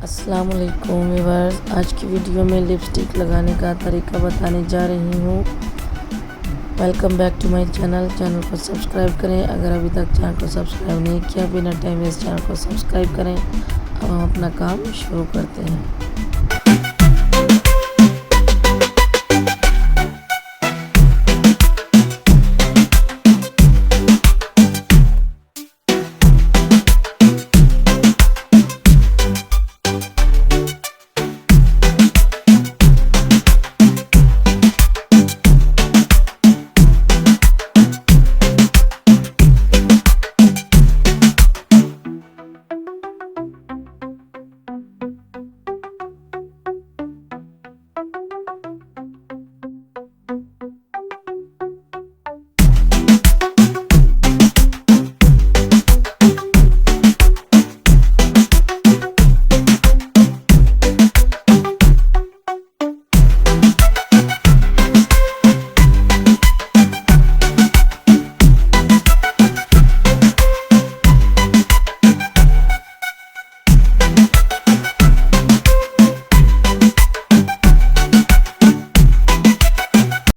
अस्सलाम वालेकुम व्यूअर्स, आज की वीडियो में लिपस्टिक लगाने का तरीका बताने जा रही हूँ। Welcome back to my channel को सब्सक्राइब करें। अगर अभी तक चैनल को सब्सक्राइब नहीं किया, बिना टाइम वेस्ट चैनल को सब्सक्राइब करें। अब हम अपना काम शुरू करते हैं।